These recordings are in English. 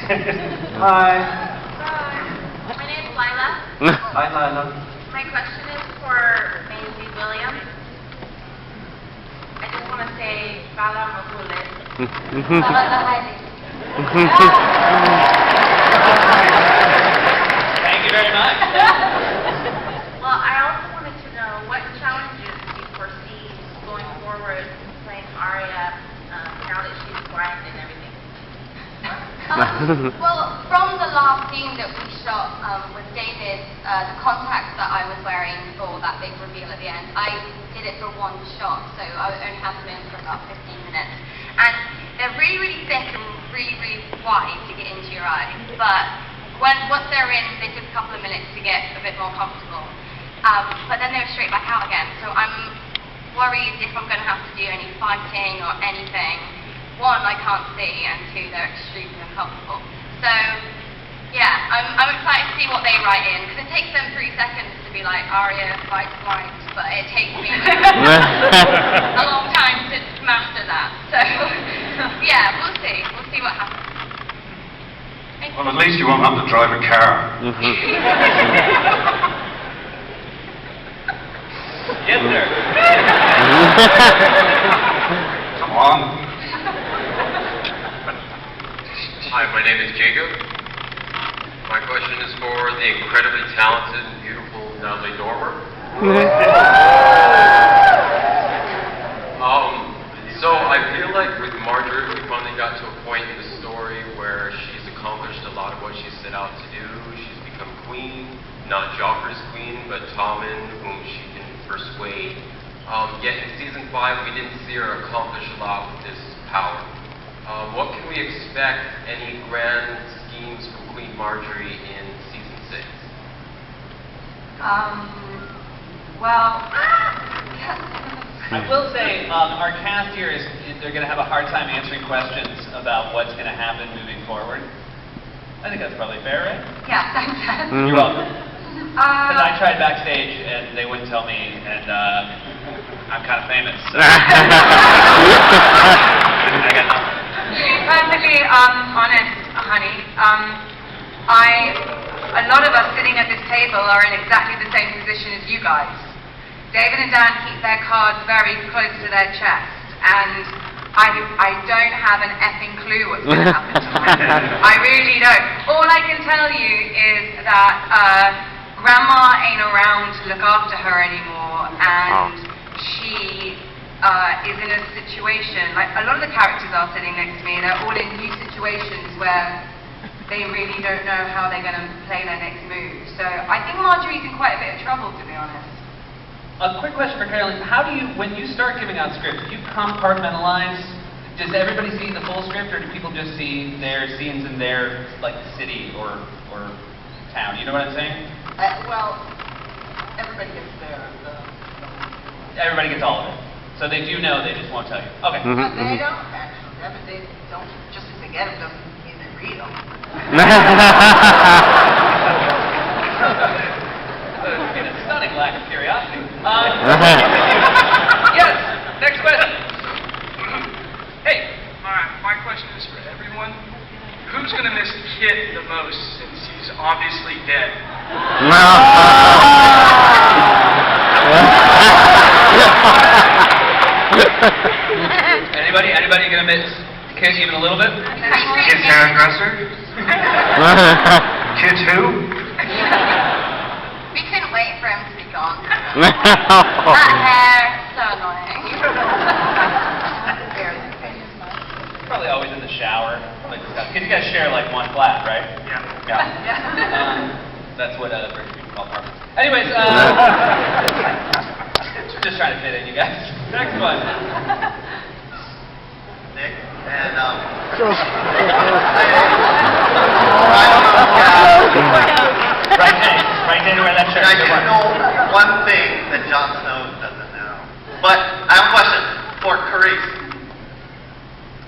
Hi. Hi. My name's Lila. Hi, Lila. My question is for Maisie Williams. I just want to say, Bala Mabulit. Thank you very much. Well, I also wanted to know what challenges you foresee going forward playing Arya now that she's blind and everything. Well, from the last scene that we shot with David, the contacts that I was wearing for that big reveal at the end, I did it for one shot, so I would only have them in for about 15 minutes. And they're really, really thick and really, really wide to get into your eyes, but once they're in, they took a couple of minutes to get a bit more comfortable. But then they're straight back out again, so I'm worried if I'm going to have to do any fighting or anything. One, I can't see, and two, they're extremely uncomfortable. So, yeah, I'm excited to see what they write in, because it takes them 3 seconds to be like, Arya fights blind, but it takes me a long time to master that. So, yeah, we'll see. We'll see what happens. Well, at least you won't have to drive a car. Yes, sir. Come on. Hi, my name is Jacob. My question is for the incredibly talented and beautiful Natalie Dormer. So I feel like with Marjorie, we finally got to a point in the story where she's accomplished a lot of what she set out to do. She's become queen, not Joffrey's queen, but Tommen, whom she can persuade. Yet in season 5, we didn't see her accomplish a lot with this power. What can we expect? Any grand schemes from Queen Marjorie in season 6? I will say, our cast here they're going to have a hard time answering questions about what's going to happen moving forward. I think that's probably fair, right? Yeah, thanks. You're welcome. Because I tried backstage and they wouldn't tell me, and I'm kind of famous. So. I got nothing. To be perfectly honest, honey, a lot of us sitting at this table are in exactly the same position as you guys. David and Dan keep their cards very close to their chest, and I don't have an effing clue what's going to happen tonight. I really don't. All I can tell you is that Grandma ain't around to look after her anymore, and she is in a situation, like a lot of the characters are sitting next to me, they're all in new situations where they really don't know how they're going to play their next move. So I think Marjorie's in quite a bit of trouble, to be honest. A quick question for Carolyn. How do you, when you start giving out scripts, do you compartmentalize? Does everybody see the full script, or do people just see their scenes in their, like, city or town? You know what I'm saying? Well, everybody gets their... Everybody gets all of it. So they do know, they just won't tell you. Okay. But they don't, actually. They don't, just because they get them doesn't mean they read them. In a stunning lack of curiosity. Yes, next question. Hey. Alright, my question is for everyone. Who's going to miss Kit the most since he's obviously dead? Anybody gonna miss Kit even a little bit? Kit's hairdresser? Kit who? We couldn't wait for him to be gone. That hair, so annoying. Probably always in the shower. Like, you guys share like one flat, right? Yeah. That's what British people call apartments. Anyways, just trying to fit in, you guys. Next one. Nick, and I Right there to wear that shirt. do know one thing that Jon Snow doesn't know. But I have a question for Carice.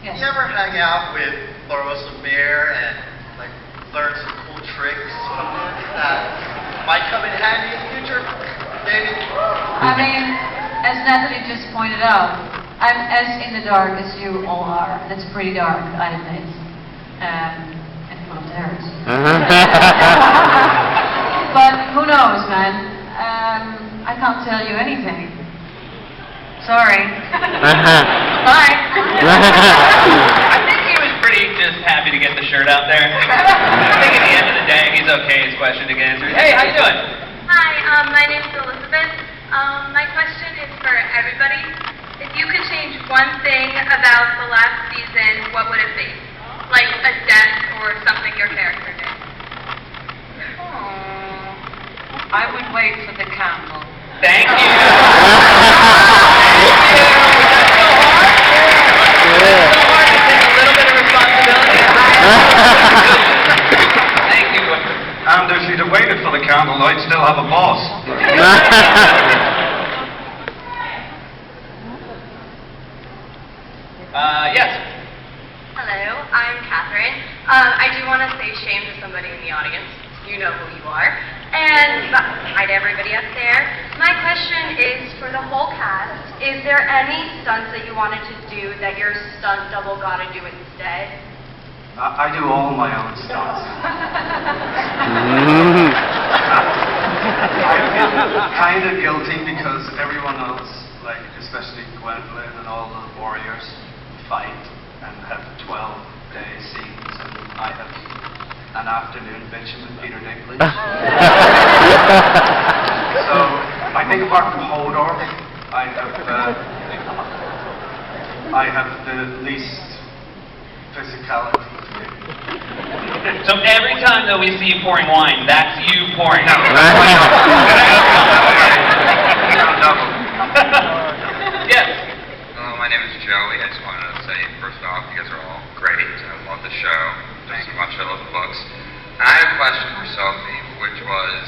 Yes. You ever hang out with Thoros of Myr and like learn some cool tricks from this that might come in handy in the future? David? I mean, as Natalie just pointed out, I'm as in the dark as you all are. That's pretty dark, I admit. And But who knows, man? I can't tell you anything. Sorry. Bye. I think he was pretty just happy to get the shirt out there. I think at the end of the day, he's okay. His question to get answered. Hey, how you doing? Hi, my name's Elizabeth. My question is for everybody. If you could change one thing about the last season, what would it be? Like a death or something your character did? I would wait for the candle. Thank you. Thank you. And if you'd have waited for the candle, I'd still have a boss. Yes. Hello, I'm Catherine. I do want to say shame to somebody in the audience. You know who you are. And hi to everybody up there. My question is for the whole cast. Is there any stunts that you wanted to do that your stunt double got to do instead? I do all my own stunts. I feel kind of guilty because everyone else, like especially Gwendolyn and all the warriors, fight and have 12-day scenes, and I have an afternoon bitching with Peter Dinklage. So I think apart from Hodor, I have the least physicality. So every time that we see you pouring wine, that's you pouring. No. Yes. Hello, my name is Joey. I just wanted to say, first off, you guys are all great. I love the show. Thanks so much. I love the books. I have a question for Sophie, which was,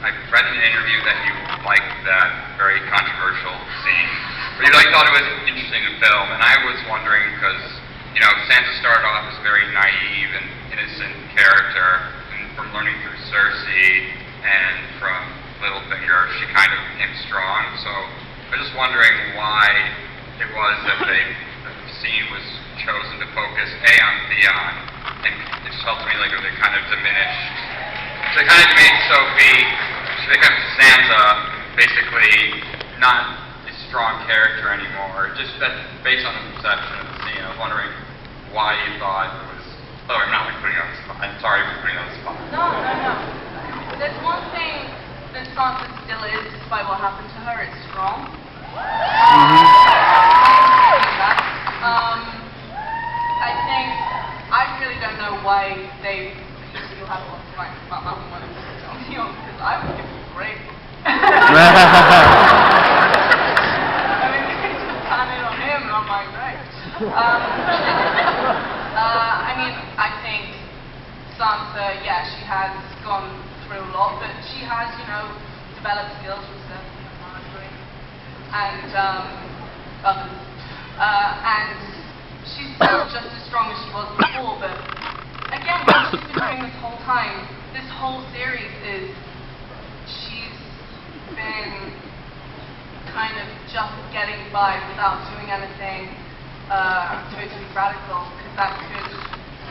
I read in an interview that you liked that very controversial scene, but you thought it was interesting to film, and I was wondering because, you know, Sansa started off as a very naive and innocent character, and from learning through Cersei and from Littlefinger, she kind of became strong. So I was just wondering why it was that the scene was chosen to focus on Theon, and it just felt to me like it was kind of diminished. So it kind of made Sophie, she became Sansa, basically not a strong character anymore. Just that, based on the perception of the scene, I was wondering why you thought it was. Oh, I'm not putting you on the spot. I'm sorry for putting you on the spot. No. There's one thing that Sansa still is, despite what happened to her, it's strong. I think, I really don't know why they still have lots of rights about that one because I would give it great. I mean, they just pan it on him and I'm like, great. I mean, I think Sansa, yeah, she has gone through a lot, but she has, you know, developed skills with Cersei and Marjorie and others. And she's still just as strong as she was before, but again, what she's been doing this whole time, this whole series is she's been kind of just getting by without doing anything totally radical, because that could,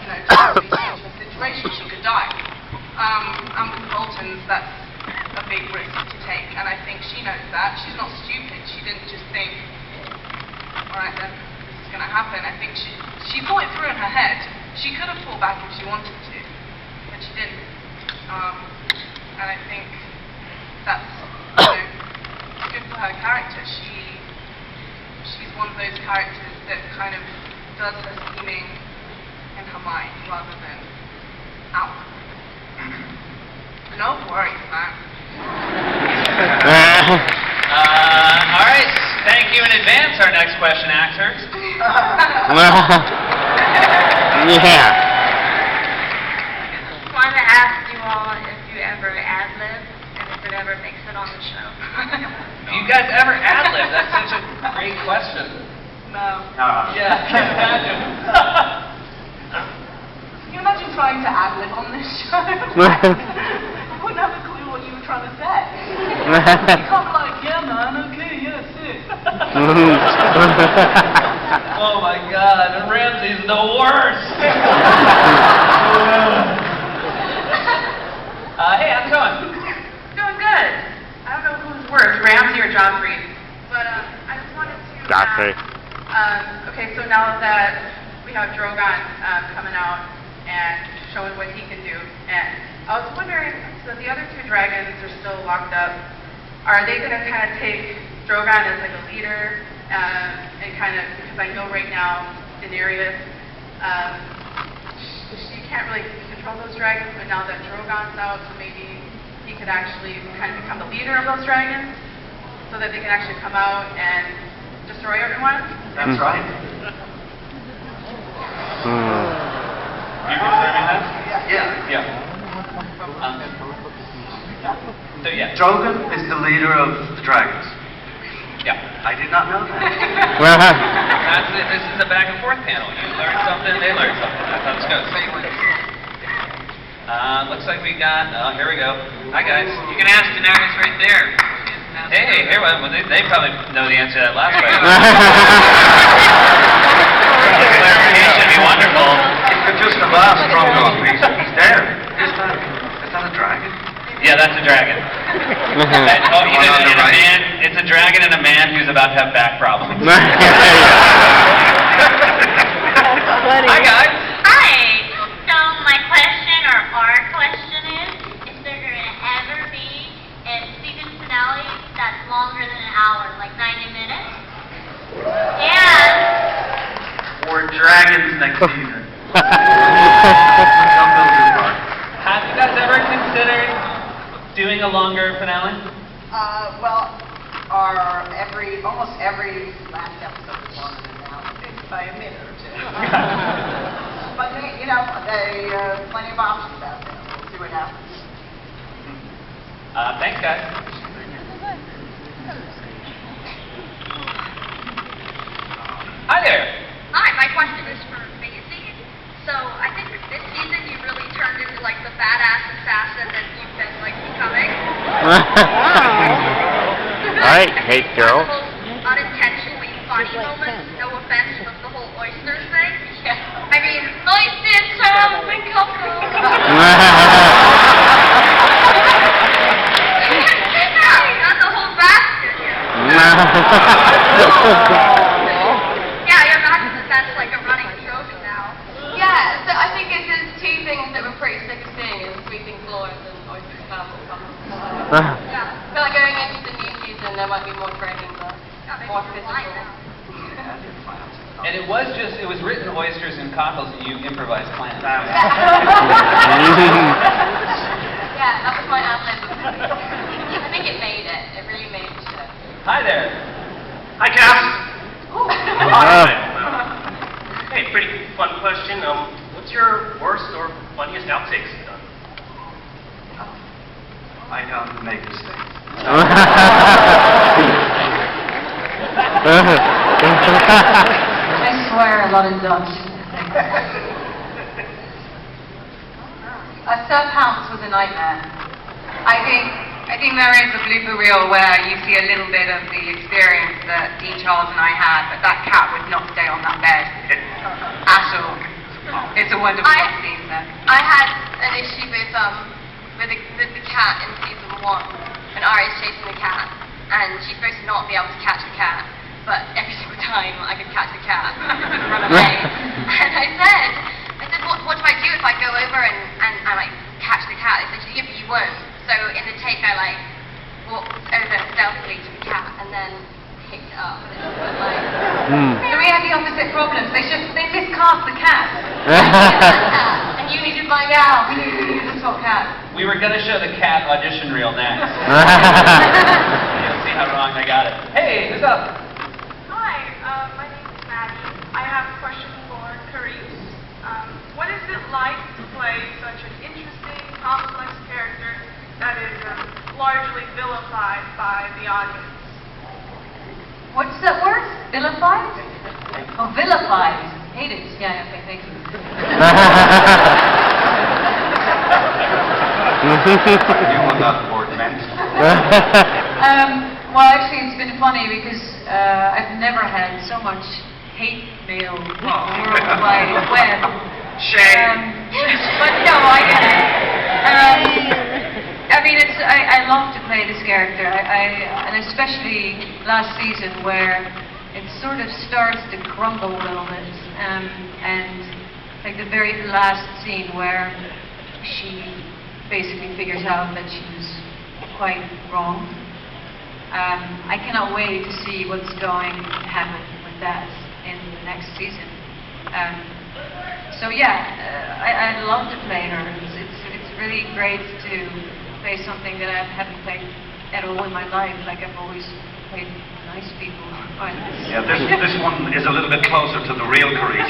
you know, totally change the situation. She could die. And with the Boltons, that's a big risk to take, and I think she knows that. She's not stupid. She didn't just think, alright then, this is going to happen. I think she thought it through in her head. She could have fought back if she wanted to, but she didn't. And I think that's, you know, good for her character. She's one of those characters that kind of does her scheming in her mind rather than out. No worries, man. All right. Thank you in advance, our next question actors. Yeah. Just wanted to ask you all if you ever ad-lib and if it ever makes it on the show. Do you guys ever ad-lib? That's such a great question. No. Yeah, I can't imagine. Can you imagine trying to ad-lib on this show? I wouldn't have a clue what you were trying to say. You can't be like, yeah man, okay, yeah, sick. Oh my God, Ramsey's the worst. have Drogon coming out and showing what he can do. And I was wondering, so the other two dragons are still locked up. Are they going to kind of take Drogon as like a leader and kind of, because I know right now Daenerys, she can't really control those dragons, but now that Drogon's out, so maybe he could actually kind of become the leader of those dragons so that they can actually come out and destroy everyone? That's right. You confirming that? Yeah. Yeah. So yeah. Drogon is the leader of the dragons. Yeah. I did not know that. That's it. This is a back and forth panel. You learn something, they learn something. That's how this goes. Looks like we got. Here we go. Hi guys. You can ask Daenerys right there. Hey, here. Well, they probably know the answer to that last question. Clarification would be wonderful. Just the last Drogon. He's there. Is that a dragon? Yeah, that's a dragon. It's a dragon and a man who's about to have back problems. Hi guys. Hi. So my question or our question is there going to ever be a season finale that's longer than an hour, like 90 minutes? And Or dragons next season. Have you guys ever considered doing a longer finale? Well, almost every last episode is longer than now, by a minute or two. But they, plenty of options out there. We'll see what happens. Thanks, guys. Hi there. hi, my question is for Maisie. So I think this season you really turned into like the badass assassin that you've been like becoming. I hate Carol. Unintentionally funny moments, no offense, with the whole oysters thing. I mean, oysters, Charles, and Coco. Not the whole basket. Yeah, I imagine that's like a running joke now. Yeah, so I think it's just two things that we're pretty sick of seeing is sweeping floors and oyster castle. Yeah. I feel like going into the new season there might be more training, but more physical. And it was written oysters and cockles and you improvised clams. Yeah, that was my ad-lib. I think it made it. It really made the show. Hi there. Hi, Cass. Hey, pretty fun question. What's your worst or funniest outtakes you've done? I don't make mistakes. I swear a lot in Dutch. Sir Pounce was a nightmare. I think there is a blooper reel where you see a little bit of the experience that Dean Charles and I had, but that cat would not stay on that bed at all. It's a wonderful scene there. I had an issue with the cat in season 1, when Arya's chasing the cat, and she's supposed to not be able to catch the cat, but every single time I could catch the cat and run away. And I said, what do I do if I go over and like catch the cat? They said, yeah, but you won't. So in the take, I like walked over stealthily to the cat and then picked it up. So we had the opposite problems. They miscast the cat. And you needed my gal. We needed the top cat. We were going to show the cat audition reel next. You'll see how wrong I got it. Hey, who's up? Hi, my name is Maddie. I have a question for Carice. What is it like to play such an interesting, complex character that is largely vilified by the audience? What's that word? Vilified? Oh, vilified. Hate it. Yeah, okay, thank you. You want that word meant? Well, actually, it's been funny because I've never had so much hate mail on the World Wide Web. Shame. But no, I get it. I mean, I love to play this character, and especially last season where it sort of starts to crumble a little bit, and like the very last scene where she basically figures out that she was quite wrong. I cannot wait to see what's going to happen with that in the next season. So yeah, I love to play her. It's really great to play something that I haven't played at all in my life. Like I've always played nice people. Yeah, this one is a little bit closer to the real Carice.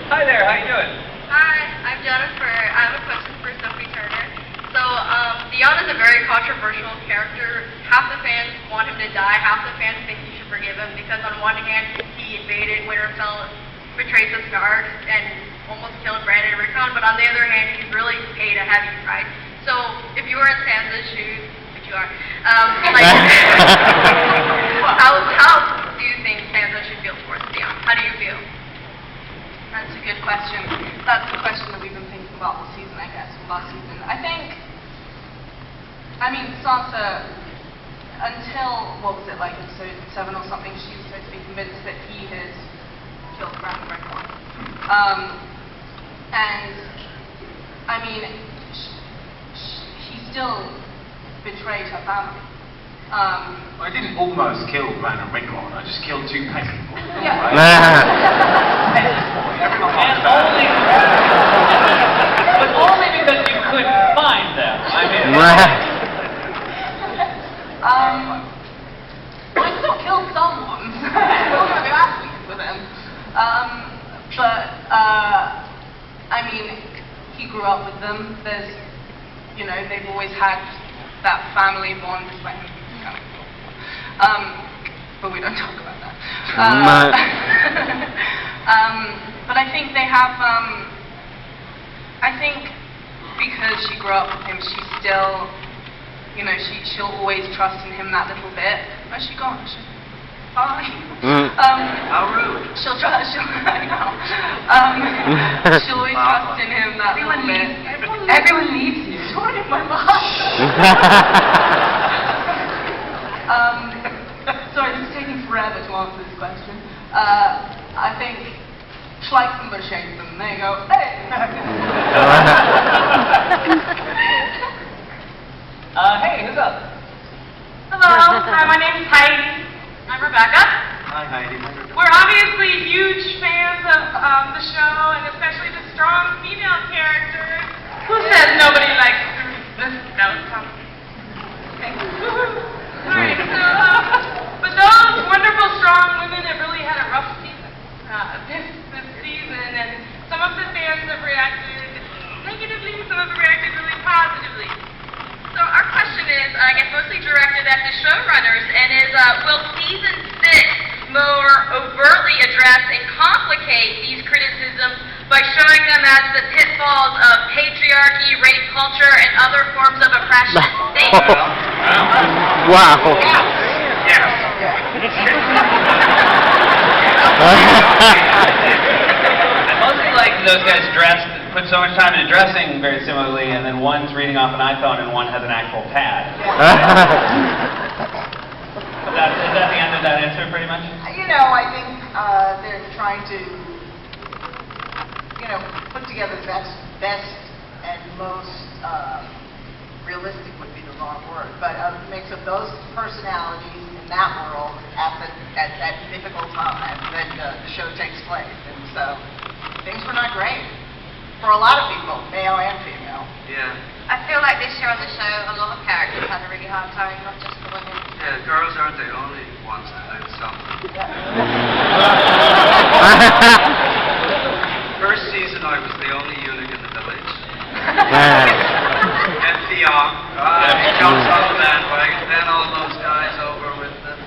Hi there, how you doing? Hi, I'm Jennifer. I have a question for Sophie Turner. So, Theon is a very controversial character. Half the fans want him to die, half the fans think you should forgive him because on one hand, he invaded Winterfell, betrayed the Starks, and almost killed Brandon and Rickon, but on the other hand, he's really paid a heavy price. So, if you were in Sansa's shoes, which you are, how do you think Sansa should feel towards Theon? How do you feel? That's a good question. That's the question that we've been thinking about all season, I guess, last season. I mean, Sansa, until, what was it, like episode 7 or something, she was supposed to be convinced that he had killed Bran and Rickon. And, I mean, he still betrayed her family. I didn't almost kill Bran and Rickon, I just killed 2 peasant people. Yeah. But only because you couldn't find them. I mean, I still killed someone. Last week with him. I mean, he grew up with them. There's, you know, they've always had that family bond. It's like, kind of cool. But we don't talk about that. But I think they have, I think because she grew up with him, she's still, you know, she'll always trust in him that little bit. Where's she gone? Bye. How rude. She'll trust, I know. She'll always trust in him that little bit. Everyone leaves you. Don't in my mind. Sorry, this is taking forever to answer this question. I think schlikes them but shakes them. There you go. Hey! Hey, who's up? Hello, hi, my name is Heidi. I'm Rebecca. Hi, Heidi. We're obviously huge fans of the show, and especially the strong female characters. Who says nobody likes this? That was tough. Okay. Alright, so, but those wonderful, strong women have really had a rough season, this season, and some of the fans have reacted negatively, some have reacted really positively. So our question is, I guess mostly directed at the showrunners, and is, will season 6 more overtly address and complicate these criticisms by showing them as the pitfalls of patriarchy, rape culture, and other forms of oppression? Thank you. Wow. Yes. I mostly like those guys put so much time into dressing very similarly, and then one's reading off an iPhone and one has an actual pad. Is that the end of that answer, pretty much? You know, I think they're trying to, you know, put together the best and most realistic would be the wrong word, but a mix of those personalities in that world at that difficult time when the show takes place. And so things were not great for a lot of people, male and female. Yeah. I feel like this year on the show, a lot of characters had a really hard time, not just the women. Yeah, girls aren't the only ones that have something. First season, I was the only eunuch in the village. And Theon, he jumps on the bandwagon, then all those guys over with the,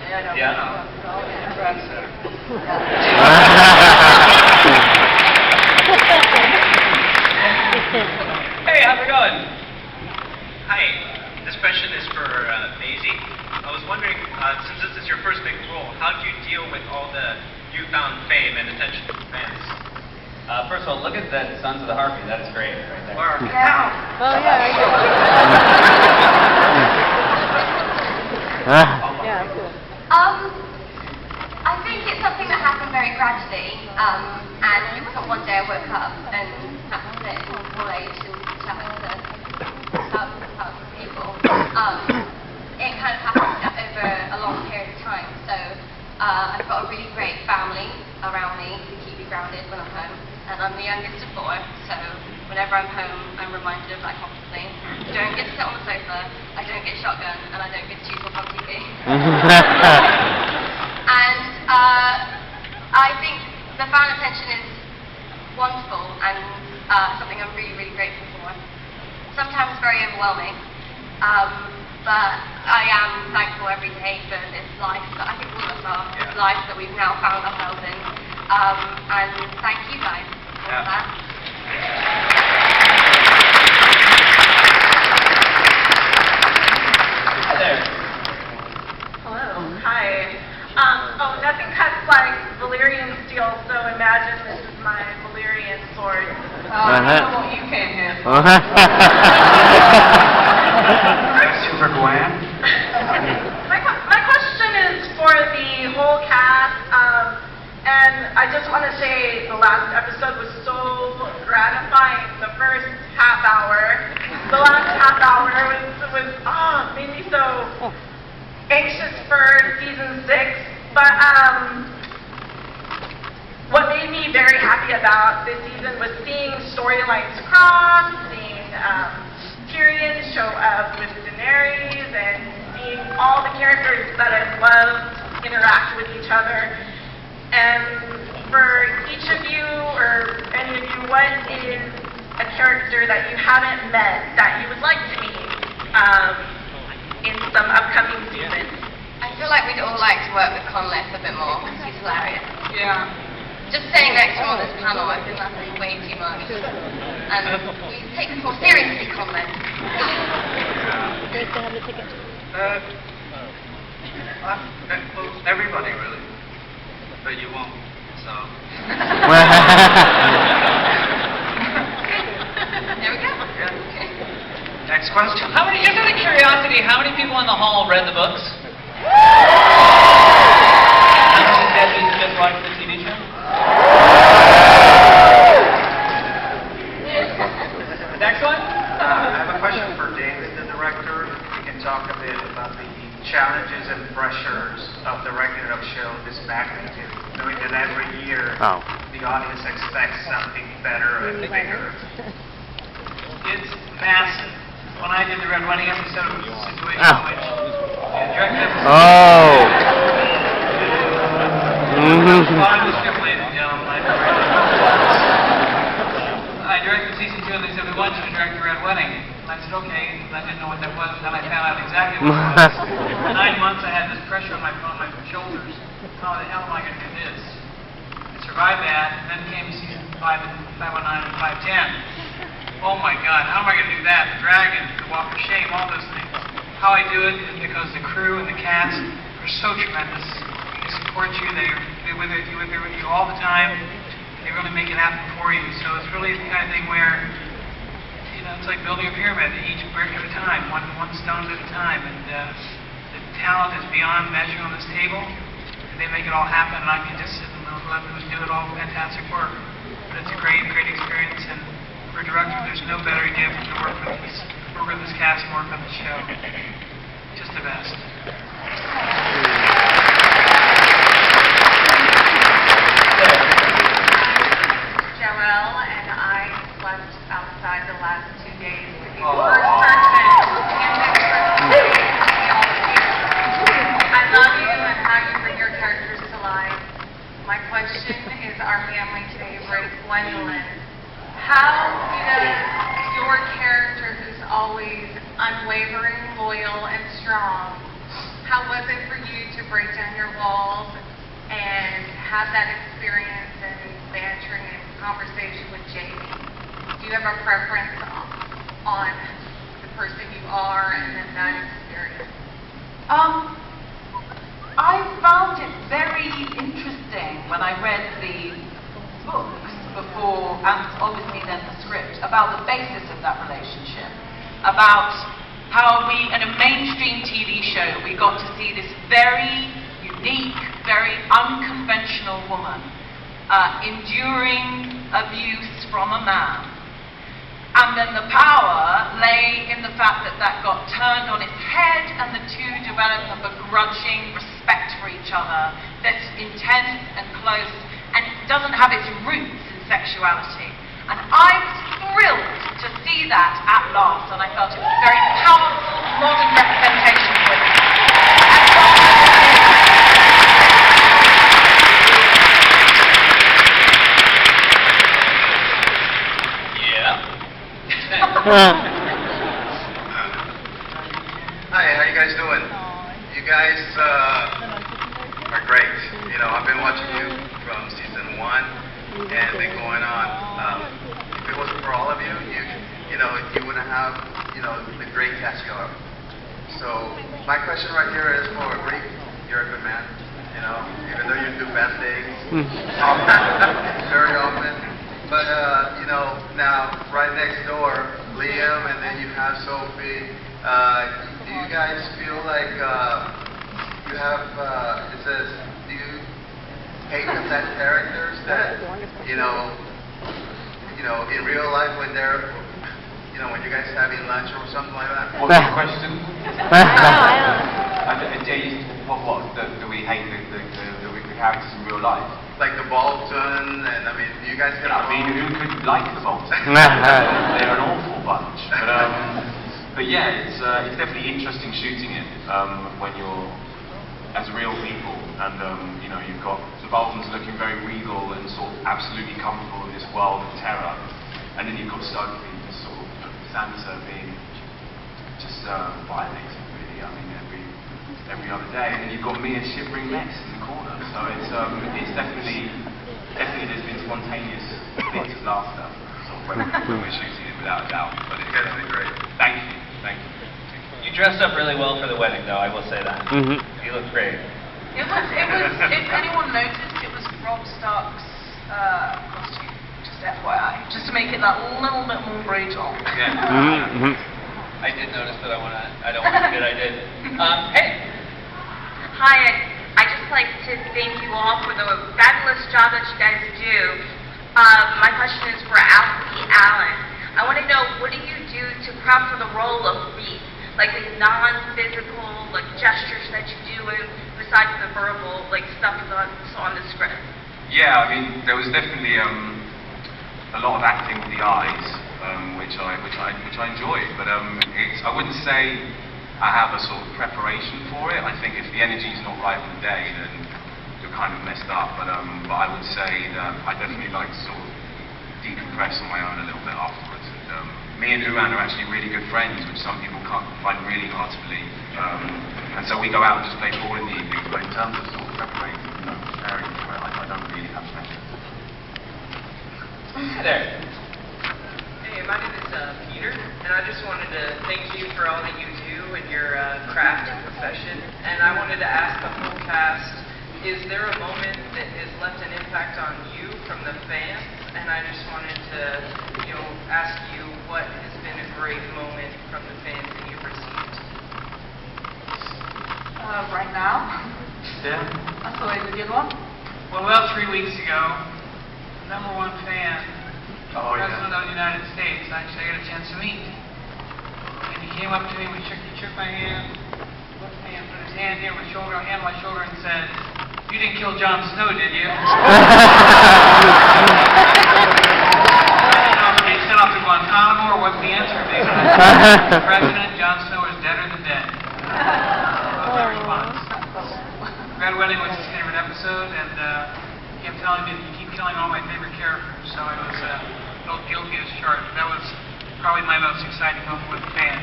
Hey, how's it going? Hi, this question is for Maisie. I was wondering, since this is your first big role, how do you deal with all the newfound fame and attention from fans? First of all, look at that Sons of the Harpy. That's great right there. Or, Yeah. tragedy, and it was one day I woke up and had to sit middle-aged and chat to thousands of people. It kind of happened over a long period of time, so I've got a really great family around me who keep me grounded when I'm home, and I'm the youngest of 4, so whenever I'm home, I'm reminded of that constantly. I don't get to sit on the sofa, I don't get shotgun, and I don't get to choose what's on TV. And I think the fan attention is wonderful and something I'm really, really grateful for. Sometimes very overwhelming, but I am thankful every day for this life that I think all of us are, this life that we've now found ourselves in. And thank you guys for that. Hi there. Hello. Hi. Nothing cuts like Valyrian steel, so imagine this is my Valyrian sword. You can't handle. Super Gwen. My question is for the whole cast, and I just want to say the last episode was so gratifying. The first half hour, the last half hour made me so anxious for season 6. But what made me very happy about this season was seeing storylines cross, seeing Tyrion show up with Daenerys, and seeing all the characters that I've loved interact with each other. And for each of you, or any of you, what is a character that you haven't met that you would like to meet in some upcoming season? I feel like we'd all like to work with Conleth a bit more, because he's hilarious. Yeah. Just sitting next to him on this panel, I feel like that's way too much. And we take this more seriously, Conleth. Everybody, really. But you won't, so. There we go. Next question. How many, just out of curiosity, how many people in the hall read the books? How many said you just watched the TV show? Next one? I have a question for David, the director. You can talk a bit about the challenges and pressures of directing a show this magnitude, knowing that every year the audience expects something better and bigger. It's massive. When I did the Red Wedding episode, it was a situation in which the director Fine the script, ladies and gentlemen. I directed season 2, and they said, we want you to direct the Red Wedding. And I said, okay. And I didn't know what that was. Then I found out exactly what it was. For 9 months, I had this pressure on my shoulders. How the hell am I going to do this? I survived that, and then came season 5 and 509 and 510. Oh my God, how am I going to do that? The dragon, the walk of shame, all those things. How I do it is because the crew and the cast are so tremendous. They support you, they're with you all the time. They really make it happen for you. So it's really the kind of thing where, you know, it's like building a pyramid, each brick at a time, one stone at a time. And the talent is beyond measure on this table. And they make it all happen, and I can just sit and let them do it all fantastic work. But it's a great, great experience. And for a director, there's no better gift to work with this cast and work on the show. Just the best. Jarrell and I slept outside the last 2 days to be the first person I love you and how you bring your characters to life. My question is our family favorite, Gwendolyn. How does your character, who's always unwavering, loyal, and strong, how was it for you to break down your walls and have that experience and bantering and conversation with Jamie? Do you have a preference on the person you are and then that experience? I found it very interesting when I read the books before, and obviously then the script, about the basis of that relationship, about how we, in a mainstream TV show, we got to see this very unique, very unconventional woman enduring abuse from a man. And then the power lay in the fact that that got turned on its head and the two developed a begrudging respect for each other that's intense and close and doesn't have its roots in sexuality. And I was thrilled to see that at last, and I felt it was a very powerful, modern representation of women. Hi, how you guys doing? You guys are great. You know, I've been watching you from season 1 and been going on. If it wasn't for all of you, you know, you wouldn't have, you know, the great cast you are. So my question right here is for Greek. You're a good man, you know, even though you do bad things very often. But you know, now right next door, Liam, and then you have Sophie. Do you guys feel like you have? It says, do you hate the bad characters that you know, in real life when they're, you know, when you guys having lunch or something like that? What's the question? Do we hate the characters in real life? Like the Bolton, and I mean, you guys get along? I mean, who could like the Bolton? They're an awful bunch. But yeah, it's definitely interesting shooting it when you're as real people, and you know, you've got the Boltons looking very regal and sort of absolutely comfortable in this world of terror, and then you've got Sophie, sort of Sansa being just violating, really. I mean, every other day, and then you've got me a shivering mess in the corner. So it's definitely there's been spontaneous bits of laughter sort of when we're shooting it, without a doubt. But it's been great. Thank you. You dressed up really well for the wedding, though. I will say that. You look great. It was. If anyone noticed, it was Rob Stark's costume. Just FYI, just to make it that little bit more brutal. Yeah. I did notice, but I don't want to admit I did. Hey. Hi, I'd just like to thank you all for the fabulous job that you guys do. My question is for Alfie Allen. I want to know, what do you do to prep for the role of Reese? Like the non-physical, like gestures that you do, and besides the verbal, like stuff that's on the script. Yeah, I mean, there was definitely a lot of acting with the eyes, which I enjoyed. But I wouldn't say I have a sort of preparation for it. I think if the energy's not right on the day, then you're kind of messed up. But I would say that I definitely like to sort of decompress on my own a little bit afterwards. And me and Uran are actually really good friends, which some people can't find really hard to believe. And so we go out and just play ball in the evenings. But in terms of sort of preparing for it, I don't really have pressure. Hi there. Hey, my name is Peter, and I just wanted to thank you for all that you do in your craft and profession. And I wanted to ask the whole cast, is there a moment that has left an impact on you from the fans? And I just wanted to, ask you what has been a great moment from the fans that you've received. Right now. Yeah. That's always a good one. Well, about 3 weeks ago, #1 fan, President of the United States, actually I got a chance to meet. And he came up to me, he shook my hand, looked at me and put his hand here, hand on my shoulder and said, "You didn't kill Jon Snow, did you?" He sent off to Guantanamo, or what's the answer? President Jon Snow is deader than dead. That was my response. Red Wedding was his favorite episode, and he kept telling me that you keep killing all my favorite characters, so I was felt guilty as charged. That was probably my most exciting moment with a fan.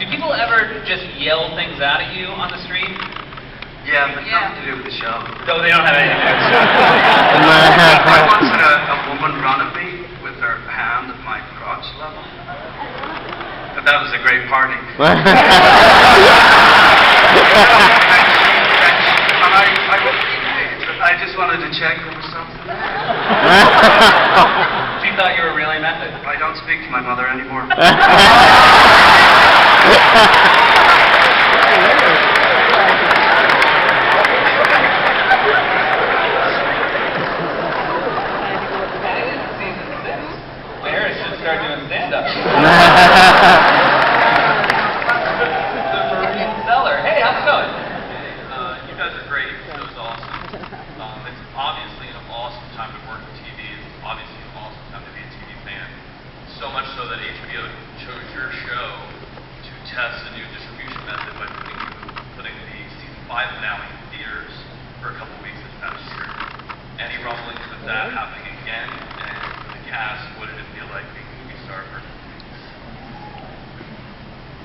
Do people ever just yell things out at you on the street? Yeah, but nothing to do with the show. No, they don't have anything to do. I once had a woman run at me with her hand at my crotch level. But that was a great party. I just wanted to check there was something. She thought you were really meant it. I don't speak to my mother anymore. It's obviously an awesome time to work in TV. It's obviously an awesome time to be a TV fan. So much so that HBO chose your show to test a new distribution method by putting the season 5 finale in theaters for a couple weeks this past year. Any rumblings of that happening again? And for the cast, what did it feel like being a movie star for?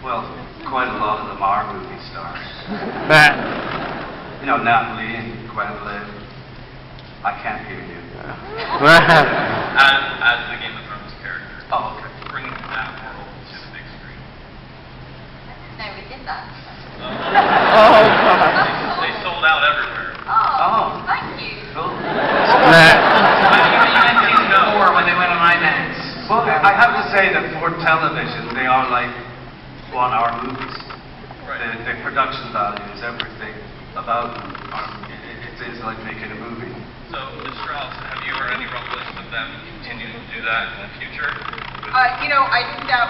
Well, quite a lot of them are movie stars. You know, Natalie and Gwendolyn. I can't hear you. As the Game of Thrones character. Oh, okay. Bringing that world to the big screen. No, we did that. Oh, God. They sold out everywhere. Oh, thank you. Cool. You meant season 4 when they went on IMAX. Well, I have to say that for television, they are like 1-hour movies. The production values, everything about them, it is like making a movie. So, Ms. Strauss, have you heard any rumblings of them continuing to do that in the future? You know, I think that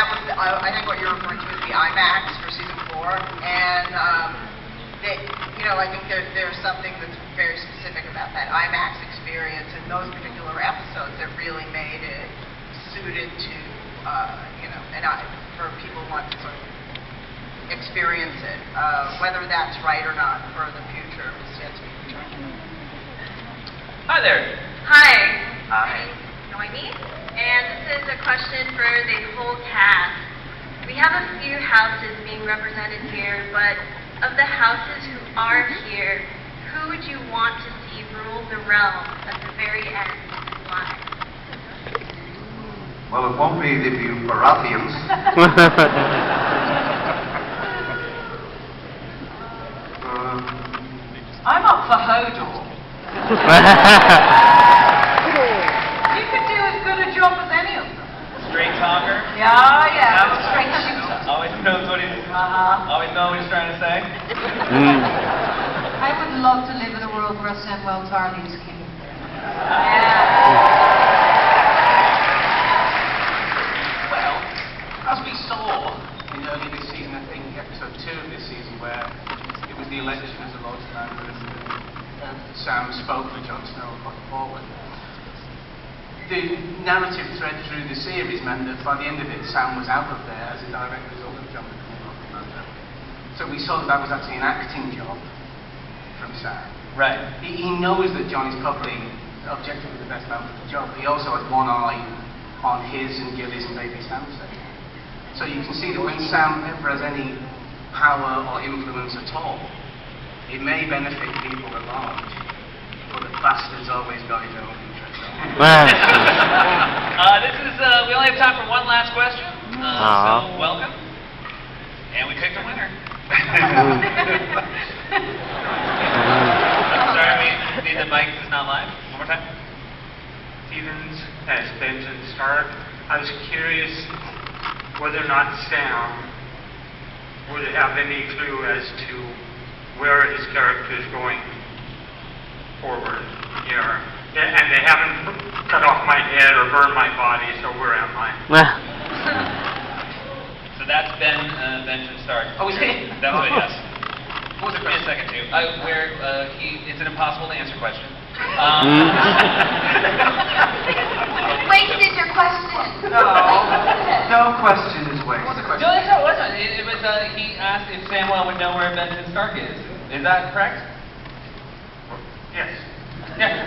was, I think what you're referring to is the IMAX for season 4, and you know, I think there's something that's very specific about that IMAX experience and those particular episodes that really made it suited to, you know, and for people who want to sort of experience it. Whether that's right or not for the future is yet to be determined. Hi there. Hi. Hi. Noemi. And this is a question for the whole cast. We have a few houses being represented here, but of the houses who are here, who would you want to see rule the realm at the very end and why? Well, it won't be the Baratheons. I'm up for Hodor. You could do as good a job as any of them. Straight talker. Yeah, straight shooter. Always knows what he's. Always know what he's trying to say. I would love to live in a world where Samwell Tarly is king. Well, as we saw in early this season, I think episode 2 of this season, where it was the election as a Lord Commander and Sam spoke for Jon Snow and put forward. The narrative thread through the series meant that by the end of it, Sam was out of there as a direct result of Jon becoming Lord Commander. So we saw that was actually an acting job from Sam. Right. He knows that Jon is probably objectively the best man for the job, but he also has one eye on his and Gilly's and baby Sam's sake. So you can see that when Sam ever has any power or influence at all, it may benefit people at large, but the bastard's always got his own interest. We only have time for one last question. So welcome. And we picked a winner. I'm sorry, the mic is not live. One more time. Stevens as Benjamin Stark. I was curious whether or not Sam would have any clue as to where his character is going forward here. And they haven't cut off my head or burned my body, so where am I? So that's Benjamin Stark. Oh, is he? That's what he asked. What was the Give me a question? second, too. It's an impossible to answer question. Wasted your question. No question is wasted. No, that's not, it wasn't. It was, he asked if Samwell would know where Benjamin Stark is. Is that correct? Yes. Yeah.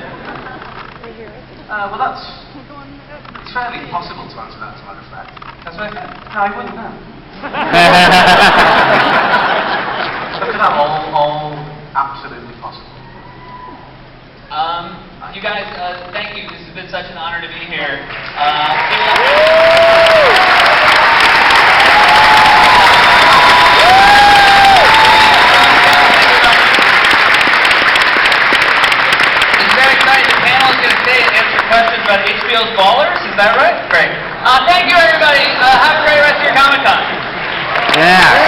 Well, it's fairly impossible to answer that, as a matter of fact. That's what I said. No, I wouldn't know. Look at that, all absolutely possible. You guys, thank you. This has been such an honor to be here. It's very exciting. The panel is going to stay and answer questions about HBO's Ballers. Is that right? Great. Thank you, everybody. Have a great rest of your Comic-Con. Yeah.